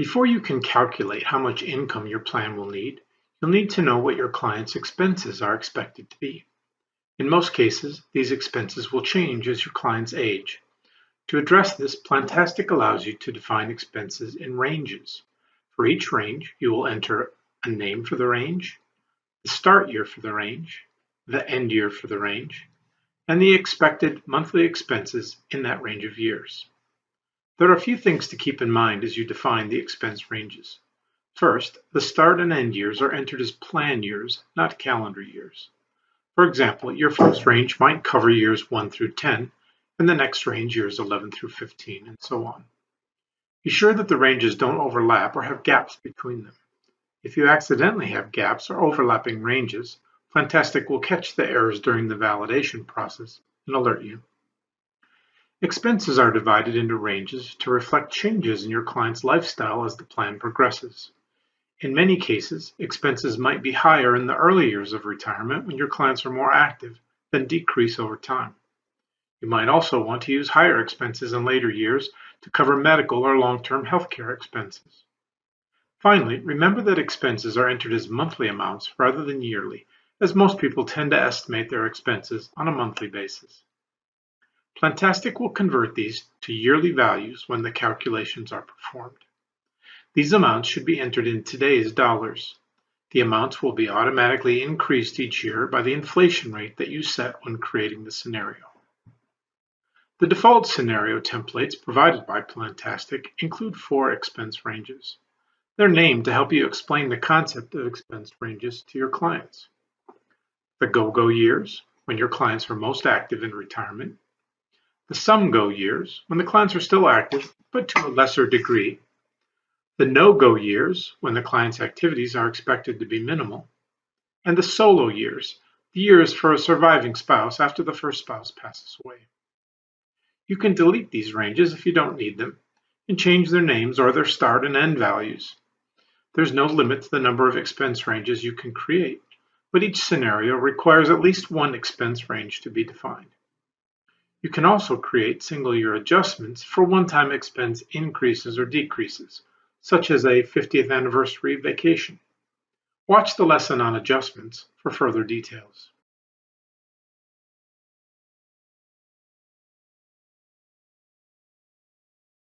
Before you can calculate how much income your plan will need, you'll need to know what your client's expenses are expected to be. In most cases, these expenses will change as your clients age. To address this, Plantastic allows you to define expenses in ranges. For each range, you will enter a name for the range, the start year for the range, the end year for the range, and the expected monthly expenses in that range of years. There are a few things to keep in mind as you define the expense ranges. First, the start and end years are entered as plan years, not calendar years. For example, your first range might cover years 1 through 10, and the next range years 11 through 15, and so on. Be sure that the ranges don't overlap or have gaps between them. If you accidentally have gaps or overlapping ranges, Plantastic will catch the errors during the validation process and alert you. Expenses are divided into ranges to reflect changes in your client's lifestyle as the plan progresses. In many cases, expenses might be higher in the early years of retirement when your clients are more active, then decrease over time. You might also want to use higher expenses in later years to cover medical or long-term healthcare expenses. Finally, remember that expenses are entered as monthly amounts rather than yearly, as most people tend to estimate their expenses on a monthly basis. Plantastic will convert these to yearly values when the calculations are performed. These amounts should be entered in today's dollars. The amounts will be automatically increased each year by the inflation rate that you set when creating the scenario. The default scenario templates provided by Plantastic include 4 expense ranges. They're named to help you explain the concept of expense ranges to your clients. The go-go years, when your clients are most active in retirement. The some-go years, when the clients are still active, but to a lesser degree. The no-go years, when the client's activities are expected to be minimal. And the solo years, the years for a surviving spouse after the first spouse passes away. You can delete these ranges if you don't need them, and change their names or their start and end values. There's no limit to the number of expense ranges you can create, but each scenario requires at least one expense range to be defined. You can also create single-year adjustments for one-time expense increases or decreases, such as a 50th anniversary vacation. Watch the lesson on adjustments for further details.